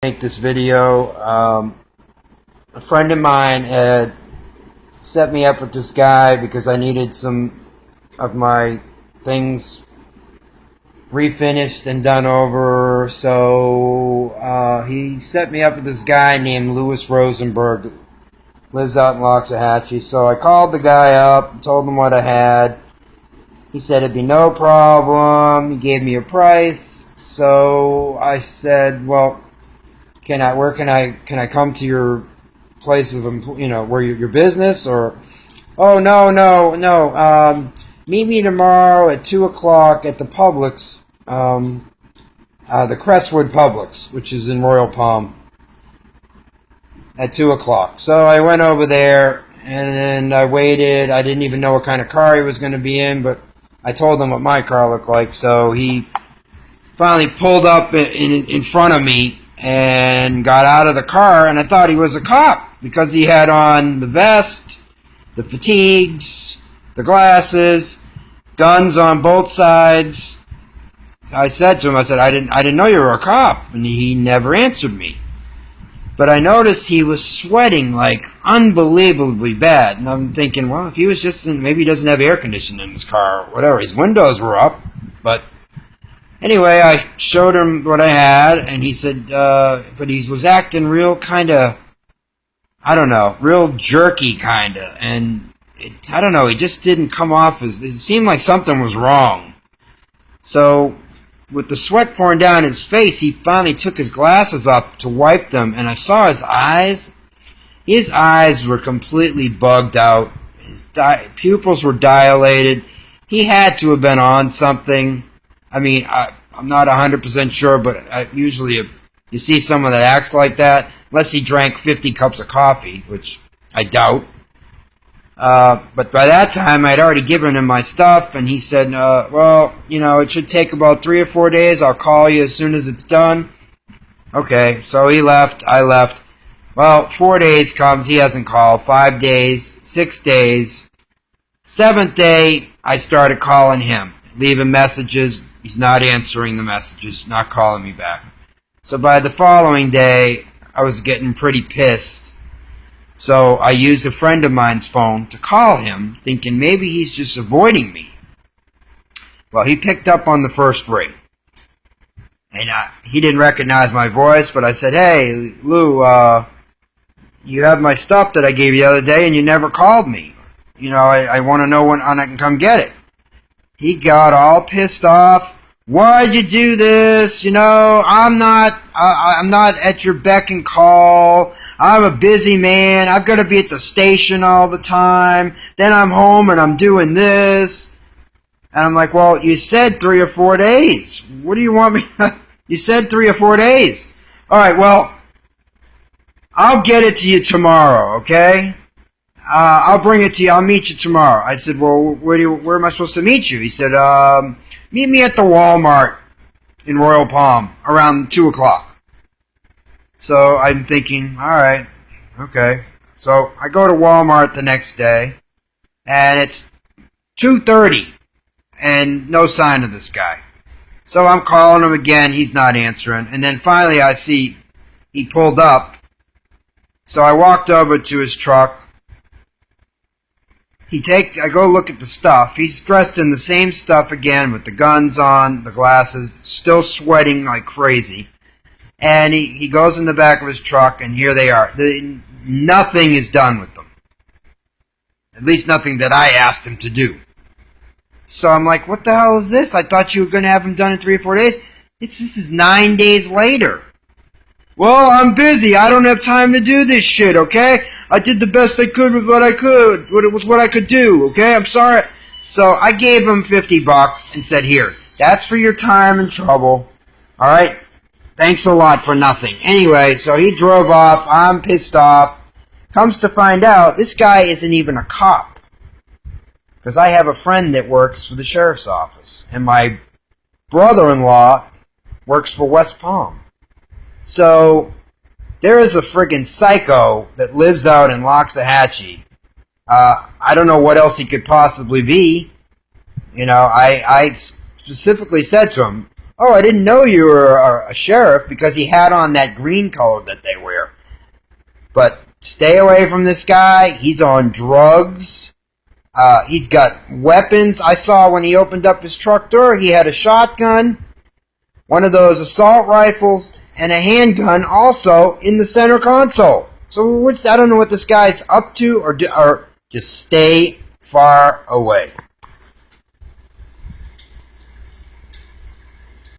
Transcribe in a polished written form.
make this video. A friend of mine had set me up with this guy because I needed some of my things refinished and done over. So he set me up with this guy named Louis Rosenberg. Lives out in Loxahatchee. So I called the guy up, told him what I had. He said it'd be no problem. He gave me a price. So I said, well, can I come to your place of, where your business? Or, oh, no. Meet me tomorrow at 2 o'clock at the Publix, the Crestwood Publix, which is in Royal Palm, at 2 o'clock. So I went over there, and then I waited. I didn't even know what kind of car he was going to be in, but I told him what my car looked like. So he finally pulled up in front of me and got out of the car, and I thought he was a cop because he had on the vest, the fatigues, the glasses, guns on both sides. I said to him, I didn't know you were a cop, and he never answered me. But I noticed he was sweating like unbelievably bad, and I'm thinking, well, if he was just maybe he doesn't have air conditioning in his car or whatever. His windows were up, but anyway, I showed him what I had, and he said, but he was acting real kind of, real jerky kind of, and I don't know, he just didn't come off as, it seemed like something was wrong. So with the sweat pouring down his face, he finally took his glasses off to wipe them, and I saw his eyes. His eyes were completely bugged out. His pupils were dilated. He had to have been on something. I mean, I'm not 100% sure, but usually if you see someone that acts like that, unless he drank 50 cups of coffee, which I doubt. But by that time, I'd already given him my stuff, and he said, well, it should take about 3 or 4 days. I'll call you as soon as it's done. Okay, so he left. I left. Well, 4 days comes. He hasn't called. 5 days, 6 days. 7th day, I started calling him, leaving messages. He's not answering the messages, not calling me back. So by the following day, I was getting pretty pissed. So I used a friend of mine's phone to call him, thinking maybe he's just avoiding me. Well, he picked up on the first ring. And he didn't recognize my voice, but I said, hey, Lou, you have my stuff that I gave you the other day, and you never called me. I want to know when I can come get it. He got all pissed off. Why'd you do this? I'm not at your beck and call. I'm a busy man. I've got to be at the station all the time. Then I'm home and I'm doing this. And I'm like, well, you said 3 or 4 days. What do you want me? You said 3 or 4 days. All right, well, I'll get it to you tomorrow, okay? I'll bring it to you. I'll meet you tomorrow. I said, well, where am I supposed to meet you? He said, meet me at the Walmart in Royal Palm around 2 o'clock. So I'm thinking, all right, okay. So I go to Walmart the next day, and it's 2:30, and no sign of this guy. So I'm calling him again. He's not answering. And then finally I see he pulled up. So I walked over to his truck. I go look at the stuff. He's dressed in the same stuff again with the guns on, the glasses, still sweating like crazy. And he goes in the back of his truck, and here they are. Nothing is done with them. At least nothing that I asked him to do. So I'm like, what the hell is this? I thought you were going to have them done in 3 or 4 days. This is 9 days later. Well, I'm busy. I don't have time to do this shit, okay? I did the best I could with what I could. With what I could do, okay? I'm sorry. So I gave him $50 and said, here, that's for your time and trouble. All right? Thanks a lot for nothing. Anyway, so he drove off. I'm pissed off. Comes to find out, this guy isn't even a cop. Because I have a friend that works for the sheriff's office. And my brother-in-law works for West Palm. So there is a friggin' psycho that lives out in Loxahatchee. I don't know what else he could possibly be. I specifically said to him, Oh, I didn't know you were a sheriff, because he had on that green color that they wear. But stay away from this guy. He's on drugs. He's got weapons. I saw when he opened up his truck door, he had a shotgun, one of those assault rifles, and a handgun also in the center console. So I don't know what this guy's up to, or just stay far away.